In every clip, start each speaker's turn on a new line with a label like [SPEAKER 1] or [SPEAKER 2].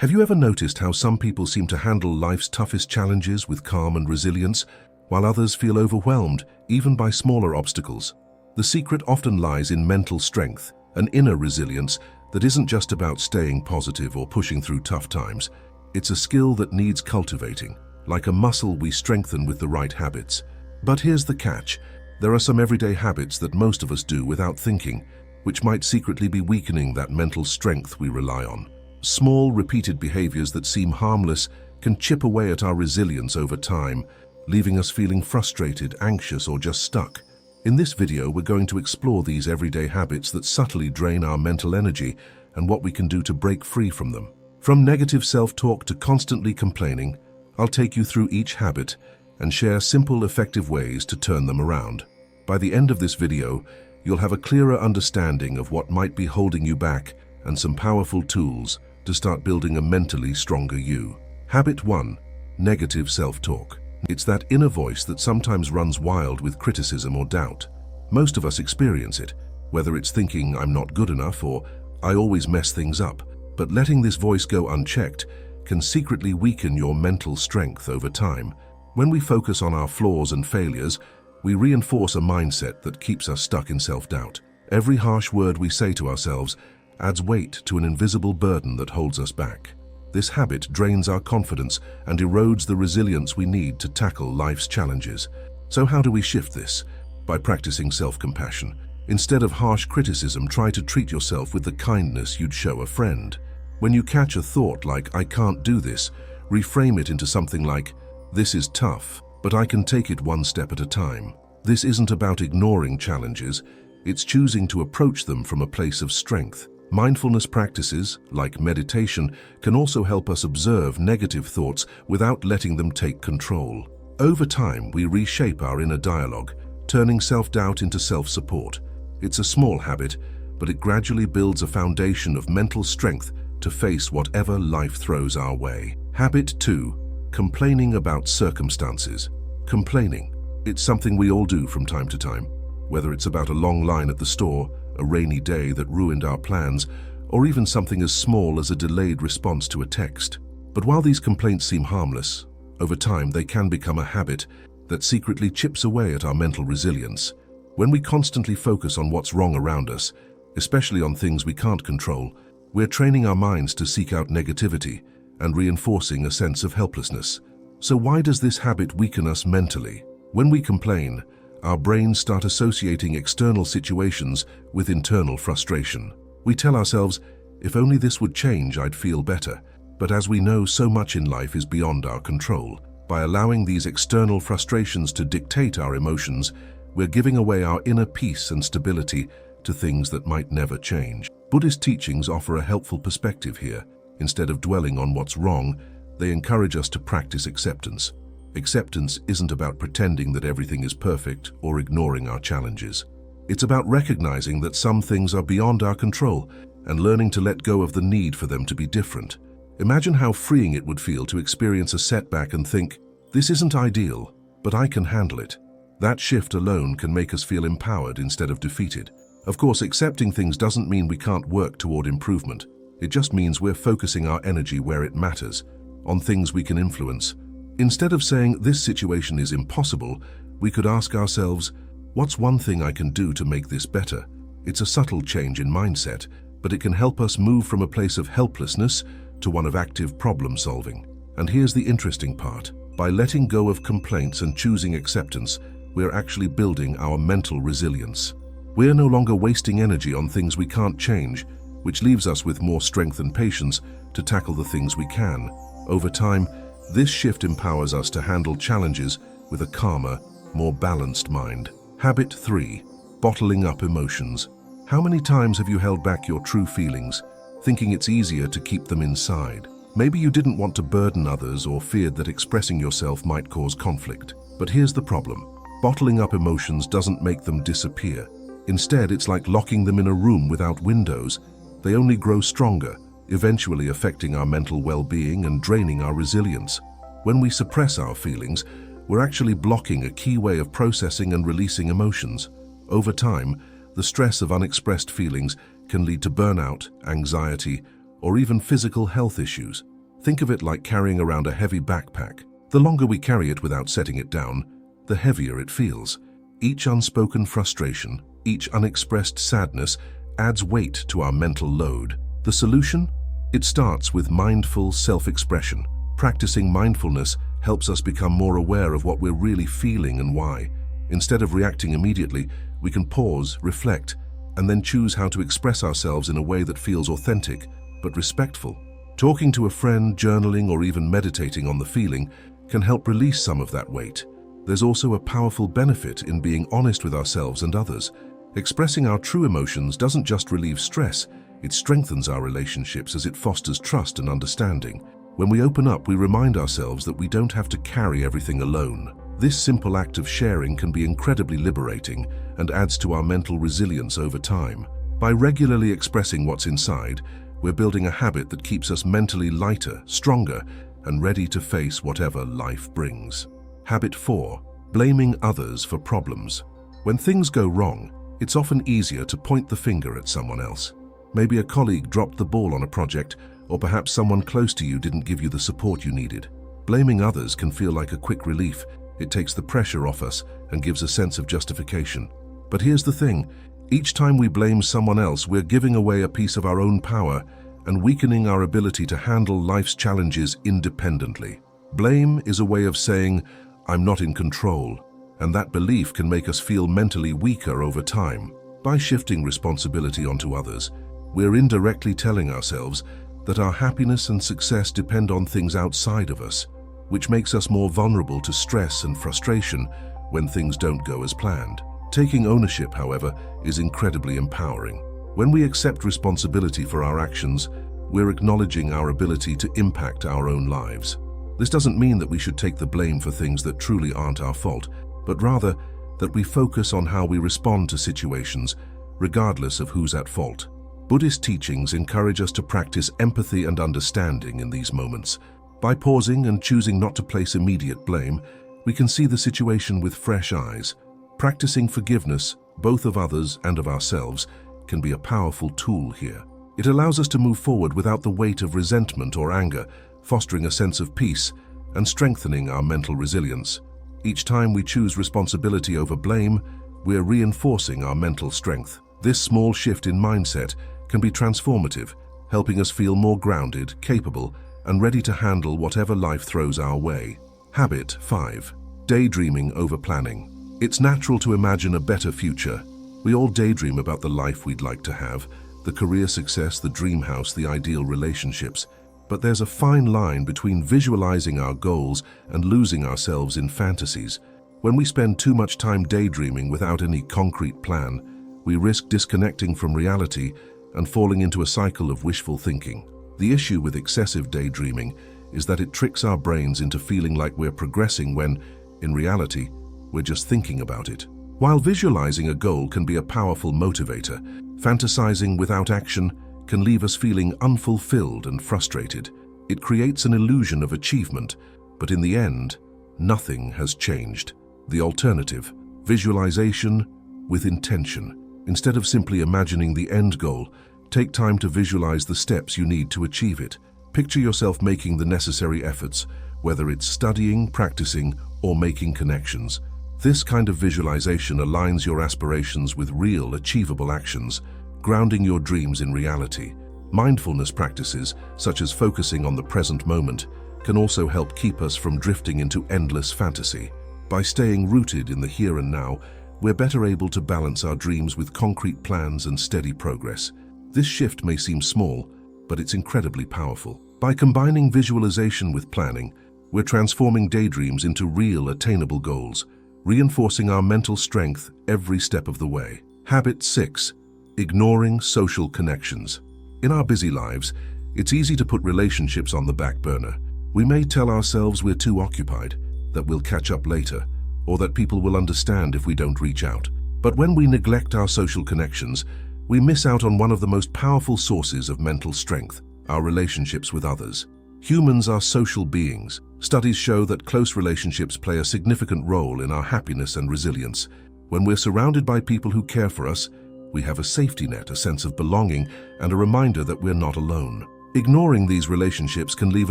[SPEAKER 1] Have you ever noticed how some people seem to handle life's toughest challenges with calm and resilience, while others feel overwhelmed, even by smaller obstacles? The secret often lies in mental strength, an inner resilience that isn't just about staying positive or pushing through tough times. It's a skill that needs cultivating, like a muscle we strengthen with the right habits. But here's the catch. There are some everyday habits that most of us do without thinking, which might secretly be weakening that mental strength we rely on. Small, repeated behaviors that seem harmless can chip away at our resilience over time, leaving us feeling frustrated, anxious, or just stuck. In this video, we're going to explore these everyday habits that subtly drain our mental energy and what we can do to break free from them. From negative self-talk to constantly complaining, I'll take you through each habit and share simple, effective ways to turn them around. By the end of this video, you'll have a clearer understanding of what might be holding you back and some powerful tools to start building a mentally stronger you. Habit 1. Negative self-talk. It's that inner voice that sometimes runs wild with criticism or doubt. Most of us experience it, whether it's thinking I'm not good enough or I always mess things up. But letting this voice go unchecked can secretly weaken your mental strength over time. When we focus on our flaws and failures, we reinforce a mindset that keeps us stuck in self-doubt. Every harsh word we say to ourselves adds weight to an invisible burden that holds us back. This habit drains our confidence and erodes the resilience we need to tackle life's challenges. So how do we shift this? By practicing self-compassion. Instead of harsh criticism, try to treat yourself with the kindness you'd show a friend. When you catch a thought like, "I can't do this," reframe it into something like, "This is tough, but I can take it one step at a time." This isn't about ignoring challenges, it's choosing to approach them from a place of strength. Mindfulness practices, like meditation, can also help us observe negative thoughts without letting them take control. Over time, we reshape our inner dialogue, turning self-doubt into self-support. It's a small habit, but it gradually builds a foundation of mental strength to face whatever life throws our way. Habit 2. Complaining about circumstances. Complaining. It's something we all do from time to time, whether it's about a long line at the store, a rainy day that ruined our plans, or even something as small as a delayed response to a text. But while these complaints seem harmless, over time they can become a habit that secretly chips away at our mental resilience. When we constantly focus on what's wrong around us, especially on things we can't control, we're training our minds to seek out negativity and reinforcing a sense of helplessness. So why does this habit weaken us mentally? When we complain, our brains start associating external situations with internal frustration. We tell ourselves, "If only this would change, I'd feel better." But as we know, so much in life is beyond our control. By allowing these external frustrations to dictate our emotions, we're giving away our inner peace and stability to things that might never change. Buddhist teachings offer a helpful perspective here. Instead of dwelling on what's wrong, they encourage us to practice acceptance. Acceptance isn't about pretending that everything is perfect or ignoring our challenges. It's about recognizing that some things are beyond our control and learning to let go of the need for them to be different. Imagine how freeing it would feel to experience a setback and think, "This isn't ideal, but I can handle it." That shift alone can make us feel empowered instead of defeated. Of course, accepting things doesn't mean we can't work toward improvement. It just means we're focusing our energy where it matters, on things we can influence. Instead of saying, "This situation is impossible," we could ask ourselves, "What's one thing I can do to make this better?" It's a subtle change in mindset, but it can help us move from a place of helplessness to one of active problem solving. And here's the interesting part. By letting go of complaints and choosing acceptance, we're actually building our mental resilience. We're no longer wasting energy on things we can't change, which leaves us with more strength and patience to tackle the things we can. Over time, this shift empowers us to handle challenges with a calmer, more balanced mind. Habit 3. Bottling up emotions. How many times have you held back your true feelings, thinking it's easier to keep them inside? Maybe you didn't want to burden others or feared that expressing yourself might cause conflict. But here's the problem. Bottling up emotions doesn't make them disappear. Instead, it's like locking them in a room without windows. They only grow stronger, eventually affecting our mental well-being and draining our resilience. When we suppress our feelings, we're actually blocking a key way of processing and releasing emotions. Over time, the stress of unexpressed feelings can lead to burnout, anxiety, or even physical health issues. Think of it like carrying around a heavy backpack. The longer we carry it without setting it down, the heavier it feels. Each unspoken frustration, each unexpressed sadness adds weight to our mental load. The solution? It starts with mindful self-expression. Practicing mindfulness helps us become more aware of what we're really feeling and why. Instead of reacting immediately, we can pause, reflect, and then choose how to express ourselves in a way that feels authentic but respectful. Talking to a friend, journaling, or even meditating on the feeling can help release some of that weight. There's also a powerful benefit in being honest with ourselves and others. Expressing our true emotions doesn't just relieve stress, it strengthens our relationships as it fosters trust and understanding. When we open up, we remind ourselves that we don't have to carry everything alone. This simple act of sharing can be incredibly liberating and adds to our mental resilience over time. By regularly expressing what's inside, we're building a habit that keeps us mentally lighter, stronger, and ready to face whatever life brings. Habit 4. Blaming others for problems. When things go wrong, it's often easier to point the finger at someone else. Maybe a colleague dropped the ball on a project, or perhaps someone close to you didn't give you the support you needed. Blaming others can feel like a quick relief. It takes the pressure off us and gives a sense of justification. But here's the thing, each time we blame someone else, we're giving away a piece of our own power and weakening our ability to handle life's challenges independently. Blame is a way of saying, "I'm not in control," and that belief can make us feel mentally weaker over time. By shifting responsibility onto others, we're indirectly telling ourselves that our happiness and success depend on things outside of us, which makes us more vulnerable to stress and frustration when things don't go as planned. Taking ownership, however, is incredibly empowering. When we accept responsibility for our actions, we're acknowledging our ability to impact our own lives. This doesn't mean that we should take the blame for things that truly aren't our fault, but rather that we focus on how we respond to situations, regardless of who's at fault. Buddhist teachings encourage us to practice empathy and understanding in these moments. By pausing and choosing not to place immediate blame, we can see the situation with fresh eyes. Practicing forgiveness, both of others and of ourselves, can be a powerful tool here. It allows us to move forward without the weight of resentment or anger, fostering a sense of peace and strengthening our mental resilience. Each time we choose responsibility over blame, we're reinforcing our mental strength. This small shift in mindset can be transformative, helping us feel more grounded, capable, and ready to handle whatever life throws our way. Habit 5. Daydreaming over planning. It's natural to imagine a better future. We all daydream about the life we'd like to have, the career success, the dream house, the ideal relationships. But there's a fine line between visualizing our goals and losing ourselves in fantasies. When we spend too much time daydreaming without any concrete plan, we risk disconnecting from reality and falling into a cycle of wishful thinking. The issue with excessive daydreaming is that it tricks our brains into feeling like we're progressing when, in reality, we're just thinking about it. While visualizing a goal can be a powerful motivator, fantasizing without action can leave us feeling unfulfilled and frustrated. It creates an illusion of achievement, but in the end, nothing has changed. The alternative, visualization with intention. Instead of simply imagining the end goal, take time to visualize the steps you need to achieve it. Picture yourself making the necessary efforts, whether it's studying, practicing, or making connections. This kind of visualization aligns your aspirations with real, achievable actions, grounding your dreams in reality. Mindfulness practices, such as focusing on the present moment, can also help keep us from drifting into endless fantasy. By staying rooted in the here and now, we're better able to balance our dreams with concrete plans and steady progress. This shift may seem small, but it's incredibly powerful. By combining visualization with planning, we're transforming daydreams into real, attainable goals, reinforcing our mental strength every step of the way. Habit 6. Ignoring social connections. In our busy lives, it's easy to put relationships on the back burner. We may tell ourselves we're too occupied, that we'll catch up later, or that people will understand if we don't reach out. But when we neglect our social connections, we miss out on one of the most powerful sources of mental strength, our relationships with others. Humans are social beings. Studies show that close relationships play a significant role in our happiness and resilience. When we're surrounded by people who care for us, we have a safety net, a sense of belonging, and a reminder that we're not alone. Ignoring these relationships can leave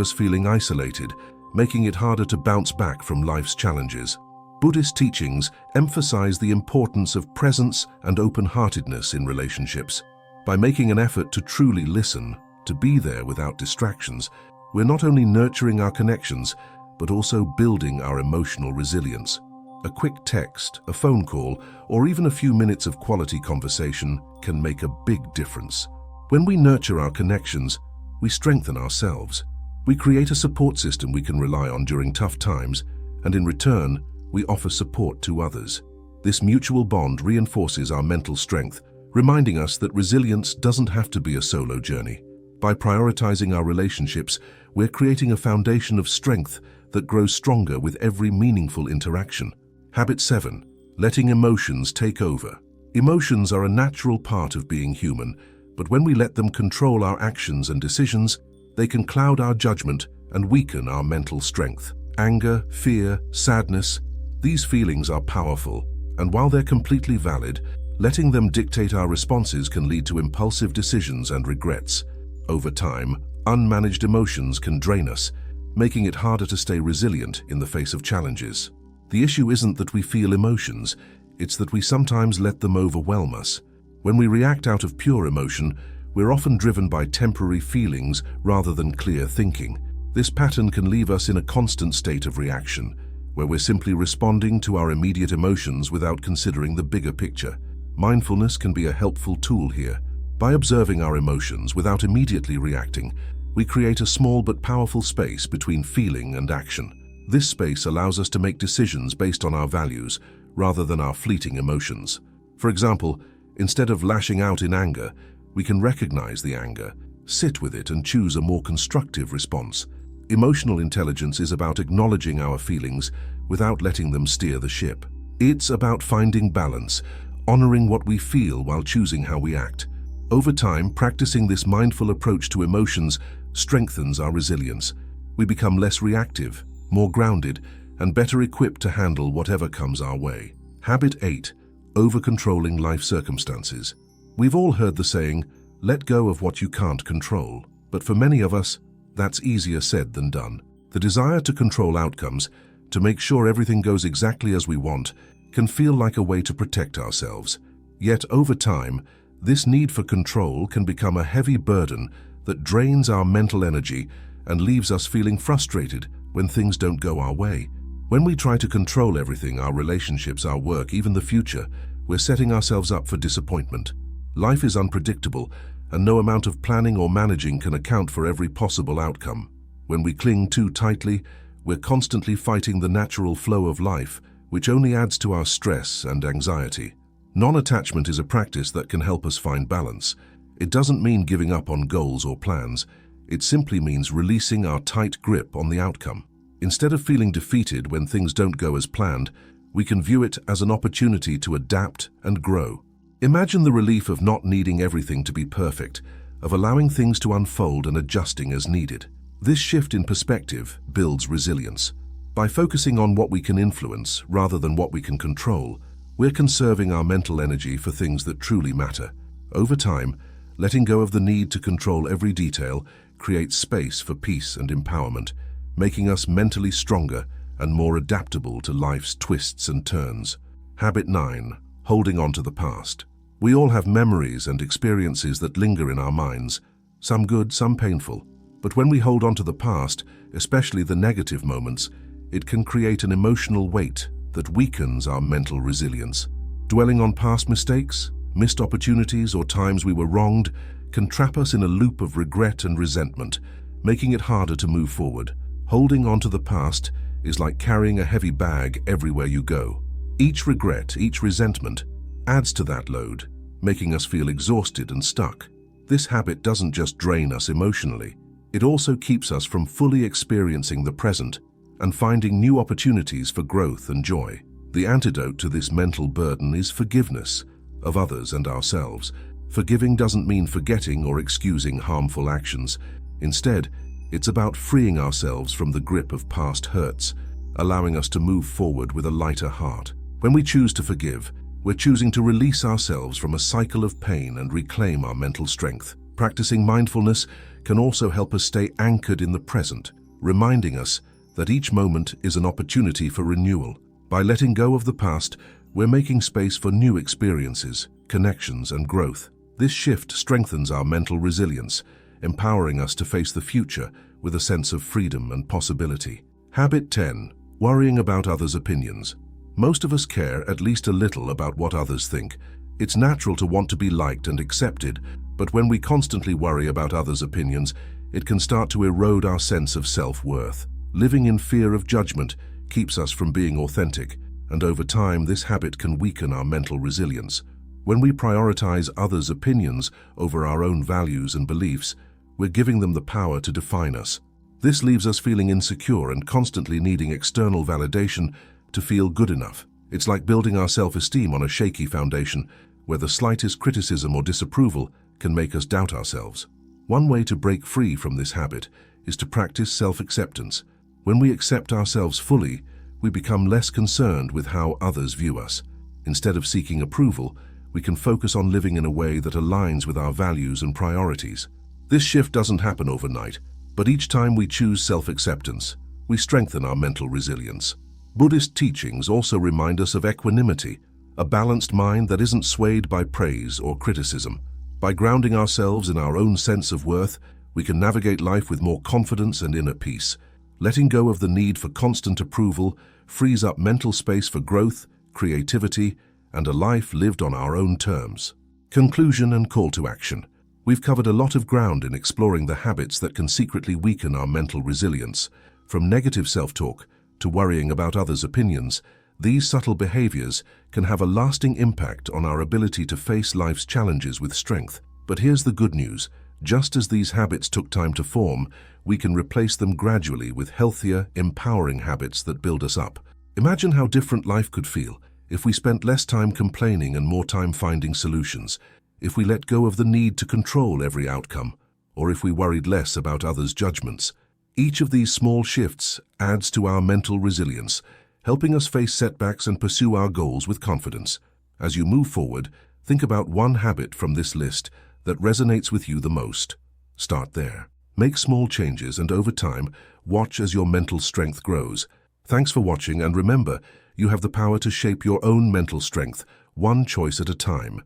[SPEAKER 1] us feeling isolated, making it harder to bounce back from life's challenges. Buddhist teachings emphasize the importance of presence and open-heartedness in relationships. By making an effort to truly listen, to be there without distractions, we're not only nurturing our connections, but also building our emotional resilience. A quick text, a phone call, or even a few minutes of quality conversation can make a big difference. When we nurture our connections, we strengthen ourselves. We create a support system we can rely on during tough times, and in return, we offer support to others. This mutual bond reinforces our mental strength, reminding us that resilience doesn't have to be a solo journey. By prioritizing our relationships, we're creating a foundation of strength that grows stronger with every meaningful interaction. Habit 7. Letting emotions take over. Emotions are a natural part of being human, but when we let them control our actions and decisions, they can cloud our judgment and weaken our mental strength. Anger, fear, sadness, these feelings are powerful, and while they're completely valid, letting them dictate our responses can lead to impulsive decisions and regrets. Over time, unmanaged emotions can drain us, making it harder to stay resilient in the face of challenges. The issue isn't that we feel emotions, it's that we sometimes let them overwhelm us. When we react out of pure emotion, we're often driven by temporary feelings rather than clear thinking. This pattern can leave us in a constant state of reaction, where we're simply responding to our immediate emotions without considering the bigger picture. Mindfulness can be a helpful tool here. By observing our emotions without immediately reacting, we create a small but powerful space between feeling and action. This space allows us to make decisions based on our values rather than our fleeting emotions. For example, instead of lashing out in anger, we can recognize the anger, sit with it, and choose a more constructive response. Emotional intelligence is about acknowledging our feelings without letting them steer the ship. It's about finding balance, honoring what we feel while choosing how we act. Over time, practicing this mindful approach to emotions strengthens our resilience. We become less reactive, more grounded, and better equipped to handle whatever comes our way. Habit 8. Over-controlling life circumstances. We've all heard the saying, let go of what you can't control. But for many of us, that's easier said than done. The desire to control outcomes, to make sure everything goes exactly as we want, can feel like a way to protect ourselves. Yet over time, this need for control can become a heavy burden that drains our mental energy and leaves us feeling frustrated when things don't go our way. When we try to control everything, our relationships, our work, even the future, we're setting ourselves up for disappointment. Life is unpredictable, and no amount of planning or managing can account for every possible outcome. When we cling too tightly, we're constantly fighting the natural flow of life, which only adds to our stress and anxiety. Non-attachment is a practice that can help us find balance. It doesn't mean giving up on goals or plans. It simply means releasing our tight grip on the outcome. Instead of feeling defeated when things don't go as planned, we can view it as an opportunity to adapt and grow. Imagine the relief of not needing everything to be perfect, of allowing things to unfold and adjusting as needed. This shift in perspective builds resilience. By focusing on what we can influence rather than what we can control, we're conserving our mental energy for things that truly matter. Over time, letting go of the need to control every detail creates space for peace and empowerment, making us mentally stronger and more adaptable to life's twists and turns. Habit 9. Holding on to the past. We all have memories and experiences that linger in our minds, some good, some painful. But when we hold on to the past, especially the negative moments, it can create an emotional weight that weakens our mental resilience. Dwelling on past mistakes, missed opportunities, or times we were wronged can trap us in a loop of regret and resentment, making it harder to move forward. Holding on to the past is like carrying a heavy bag everywhere you go. Each regret, each resentment adds to that load, making us feel exhausted and stuck. This habit doesn't just drain us emotionally, it also keeps us from fully experiencing the present and finding new opportunities for growth and joy. The antidote to this mental burden is forgiveness of others and ourselves. Forgiving doesn't mean forgetting or excusing harmful actions. Instead, it's about freeing ourselves from the grip of past hurts, allowing us to move forward with a lighter heart. When we choose to forgive, we're choosing to release ourselves from a cycle of pain and reclaim our mental strength. Practicing mindfulness can also help us stay anchored in the present, reminding us that each moment is an opportunity for renewal. By letting go of the past, we're making space for new experiences, connections, and growth. This shift strengthens our mental resilience, empowering us to face the future with a sense of freedom and possibility. Habit 10. Worrying about others' opinions. Most of us care at least a little about what others think. It's natural to want to be liked and accepted, but when we constantly worry about others' opinions, it can start to erode our sense of self-worth. Living in fear of judgment keeps us from being authentic, and over time this habit can weaken our mental resilience. When we prioritize others' opinions over our own values and beliefs, we're giving them the power to define us. This leaves us feeling insecure and constantly needing external validation to feel good enough. It's like building our self-esteem on a shaky foundation, where the slightest criticism or disapproval can make us doubt ourselves. One way to break free from this habit is to practice self-acceptance. When we accept ourselves fully, we become less concerned with how others view us. Instead of seeking approval, we can focus on living in a way that aligns with our values and priorities. This shift doesn't happen overnight, but each time we choose self-acceptance, we strengthen our mental resilience. Buddhist teachings also remind us of equanimity, a balanced mind that isn't swayed by praise or criticism. By grounding ourselves in our own sense of worth, we can navigate life with more confidence and inner peace. Letting go of the need for constant approval frees up mental space for growth, creativity, and a life lived on our own terms. Conclusion and call to action. We've covered a lot of ground in exploring the habits that can secretly weaken our mental resilience. From negative self-talk to worrying about others' opinions, these subtle behaviors can have a lasting impact on our ability to face life's challenges with strength. But here's the good news. Just as these habits took time to form, we can replace them gradually with healthier, empowering habits that build us up. Imagine how different life could feel if we spent less time complaining and more time finding solutions, if we let go of the need to control every outcome, or if we worried less about others' judgments. Each of these small shifts adds to our mental resilience, helping us face setbacks and pursue our goals with confidence. As you move forward, think about one habit from this list that resonates with you the most. Start there. Make small changes and over time, watch as your mental strength grows. Thanks for watching, and remember, you have the power to shape your own mental strength, one choice at a time.